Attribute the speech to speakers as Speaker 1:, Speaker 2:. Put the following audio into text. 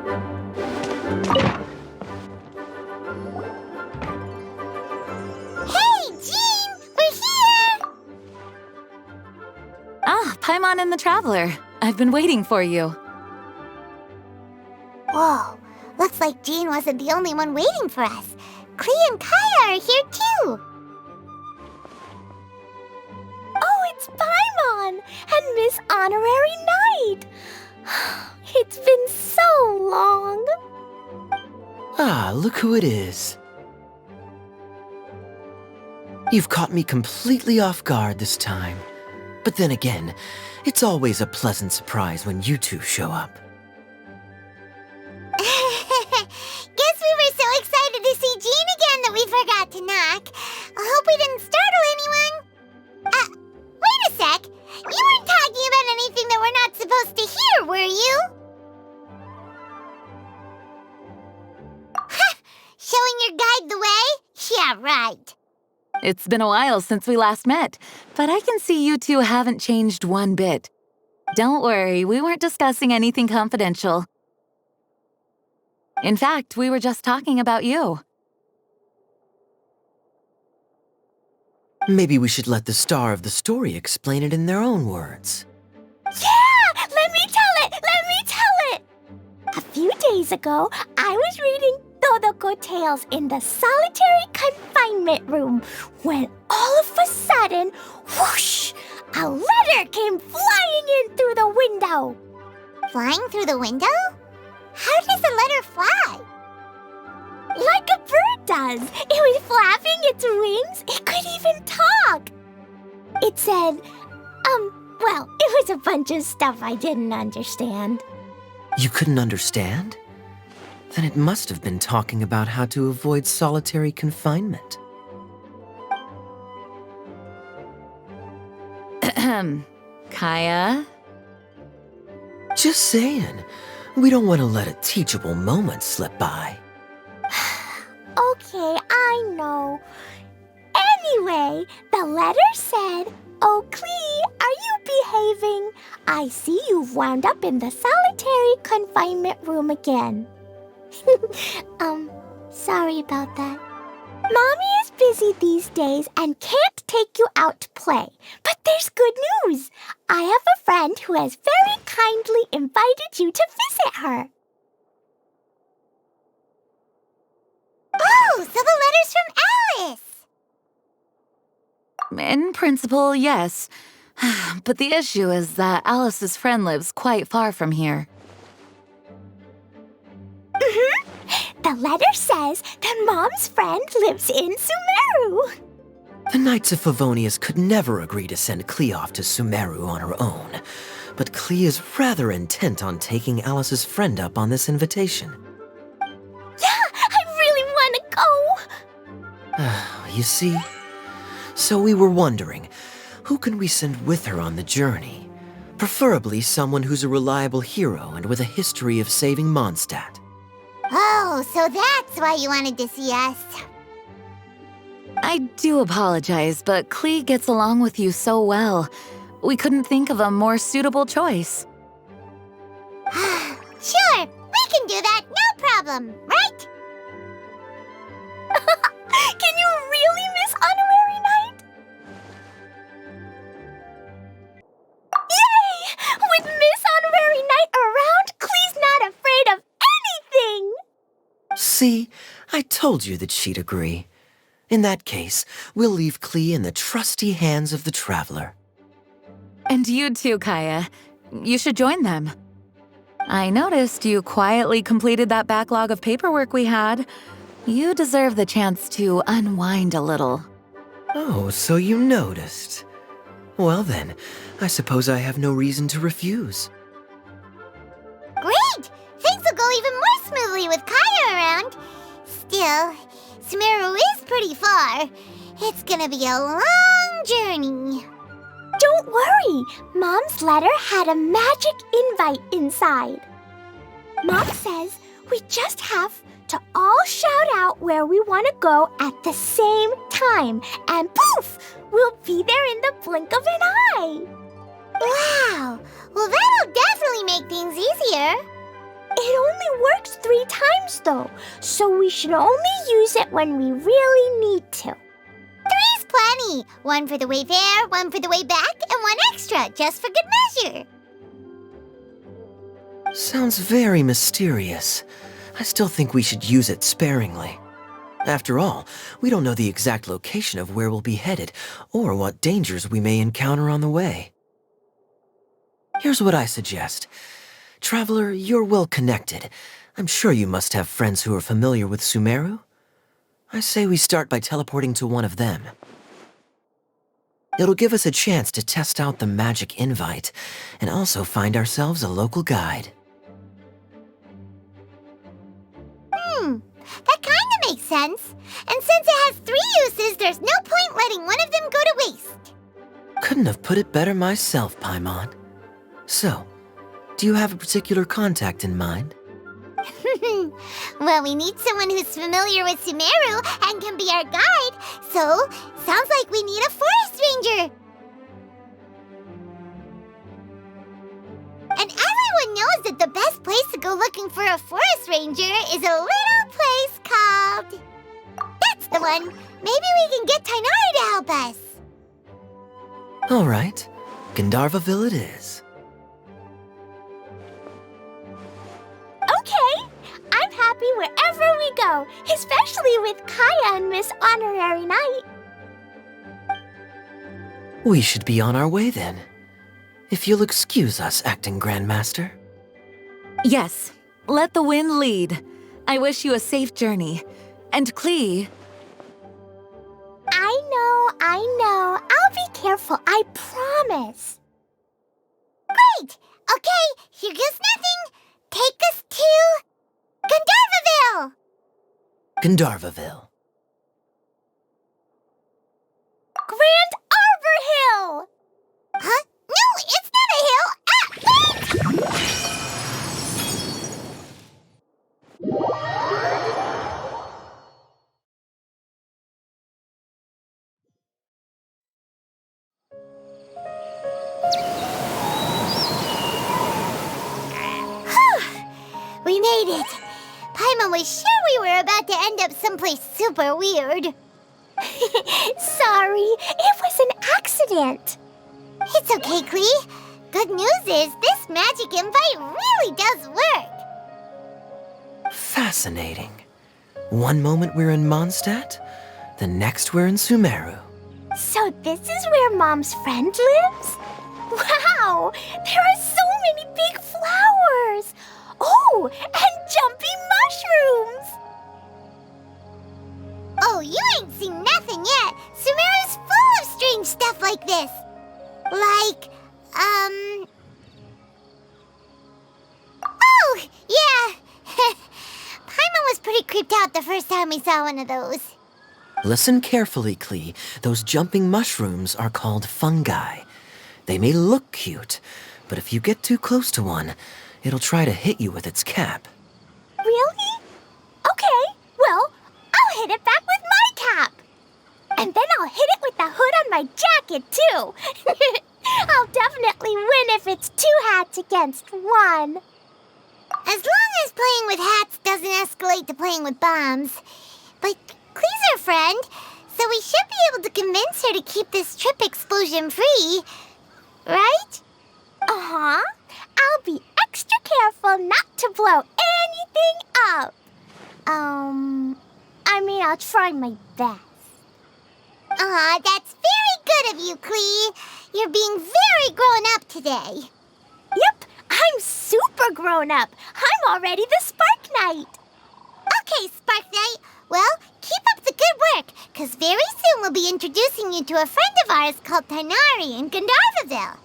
Speaker 1: Hey, Jean! We're here!
Speaker 2: Ah, Paimon and the Traveler. I've been waiting for you.
Speaker 1: Whoa, looks like Jean wasn't the only one waiting for us. Klee and Kaya are here too.
Speaker 3: Oh, it's Paimon and Miss Honorary Knight. It's been so long.
Speaker 4: Ah, look who it is. You've caught me completely off guard this time. But then again, it's always a pleasant surprise when you two show up.
Speaker 1: Guess we were so excited to see Jean again that we forgot to knock. I hope we didn't startle anyone. Wait a sec. You weren't talking about anything that we're not supposed to hear, were you? Showing your guide the way? Yeah, right.
Speaker 2: It's been a while since we last met, but I can see you two haven't changed one bit. Don't worry, we weren't discussing anything confidential. In fact, we were just talking about you.
Speaker 4: Maybe we should let the star of the story explain it in their own words.
Speaker 3: Yeah! Let me tell it! Let me tell it! A few days ago, I was reading Todoko Tales in the solitary confinement room when all of a sudden, whoosh! A letter came flying in through the window.
Speaker 1: Flying through the window? How does a letter fly?
Speaker 3: Like a bird does. It was flapping its wings. It could even talk. It said, well, it was a bunch of stuff I didn't understand.
Speaker 4: You couldn't understand? Then it must have been talking about how to avoid solitary confinement.
Speaker 2: Kaya?
Speaker 4: Just saying. We don't want to let a teachable moment slip by.
Speaker 3: Okay, I know. Anyway, the letter said, "Oh, Klee, are you behaving? I see you've wound up in the solitary confinement room again." Sorry about that. Mommy is busy these days and can't take you out to play. But there's good news. I have a friend who has very kindly invited you to visit her.
Speaker 1: Oh, so the letter's from Alice!
Speaker 2: In principle, yes. But the issue is that Alice's friend lives quite far from here.
Speaker 3: The letter says that Mom's friend lives in Sumeru.
Speaker 4: The Knights of Favonius could never agree to send Klee off to Sumeru on her own. But Klee is rather intent on taking Alice's friend up on this invitation.
Speaker 3: Yeah, I really want to go.
Speaker 4: You see? So we were wondering, who can we send with her on the journey? Preferably someone who's a reliable hero and with a history of saving Mondstadt.
Speaker 1: Oh, so that's why you wanted to see us.
Speaker 2: I do apologize, but Klee gets along with you so well. We couldn't think of a more suitable choice.
Speaker 1: Sure, we can do that, no problem, right?
Speaker 3: Can you really, Miss Honorary Knight? Yay! With Miss Honorary Knight around, Klee's not afraid of anything!
Speaker 4: See? I told you that she'd agree. In that case, we'll leave Klee in the trusty hands of the Traveler.
Speaker 2: And you too, Kaya. You should join them. I noticed you quietly completed that backlog of paperwork we had. You deserve the chance to unwind a little.
Speaker 4: Oh, so you noticed. Well then, I suppose I have no reason to refuse.
Speaker 1: Great! Things will go even more smoothly with Kaya around. Still, Sumeru is pretty far. It's gonna be a long journey.
Speaker 3: Don't worry, Mom's letter had a magic invite inside. Mom says we just have to all shout out where we want to go at the same time, and poof, we'll be there in the blink of an eye.
Speaker 1: Wow! Well, that'll definitely make things easier.
Speaker 3: It only works 3 times, though, so we should only use it when we really need to.
Speaker 1: 3's plenty. 1 for the way there, 1 for the way back, and 1 extra, just for good measure.
Speaker 4: Sounds very mysterious. I still think we should use it sparingly. After all, we don't know the exact location of where we'll be headed, or what dangers we may encounter on the way. Here's what I suggest. Traveler, you're well connected. I'm sure you must have friends who are familiar with Sumeru. I say we start by teleporting to one of them. It'll give us a chance to test out the magic invite, and also find ourselves a local guide.
Speaker 1: That kinda makes sense. And since it has 3 uses, there's no point letting one of them go to waste.
Speaker 4: Couldn't have put it better myself, Paimon. So, do you have a particular contact in mind?
Speaker 1: Well, we need someone who's familiar with Sumeru and can be our guide, so sounds like we need a forest ranger. And everyone knows that the best place to go looking for a forest ranger is a little place called... That's the one! Maybe we can get Tainari to help us.
Speaker 4: All right, Gandharvaville it is.
Speaker 3: Okay, I'm happy wherever we go, especially with Kaya and Miss Honorary Knight.
Speaker 4: We should be on our way then. If you'll excuse us, Acting Grandmaster.
Speaker 2: Yes, let the wind lead. I wish you a safe journey. And Klee,
Speaker 3: I know. I'll be careful, I promise.
Speaker 1: Great! Okay, here goes nothing. Take us to... Gandharvaville!
Speaker 4: Gandharvaville.
Speaker 3: Grand Arbor Hill!
Speaker 1: Huh? No, it's not a hill! Ah, wait! We made it. Paimon was sure we were about to end up someplace super weird.
Speaker 3: Sorry, it was an accident.
Speaker 1: It's okay, Klee. Good news is this magic invite really does work.
Speaker 4: Fascinating. One moment we're in Mondstadt, the next we're in Sumeru.
Speaker 3: So this is where Mom's friend lives? Wow, there are so many big flowers. Oh, and jumping mushrooms.
Speaker 1: Oh, you ain't seen nothing yet. Sumeru's full of strange stuff like this. Like, Oh, yeah. Paimon was pretty creeped out the first time we saw one of those.
Speaker 4: Listen carefully, Klee. Those jumping mushrooms are called fungi. They may look cute, but if you get too close to one, it'll try to hit you with its cap.
Speaker 3: Really? Okay, well, I'll hit it back with my cap. And then I'll hit it with the hood on my jacket, too. I'll definitely win if it's 2 hats against 1.
Speaker 1: As long as playing with hats doesn't escalate to playing with bombs. But Klee's our friend, so we should be able to convince her to keep this trip explosion-free. Right?
Speaker 3: Uh-huh. I'll be extra careful not to blow anything up. I'll try my best.
Speaker 1: Aw, that's very good of you, Klee. You're being very grown up today.
Speaker 3: Yep, I'm super grown up. I'm already the Spark Knight.
Speaker 1: Okay, Spark Knight. Well, keep up the good work, because very soon we'll be introducing you to a friend of ours called Tainari in Gandharvaville.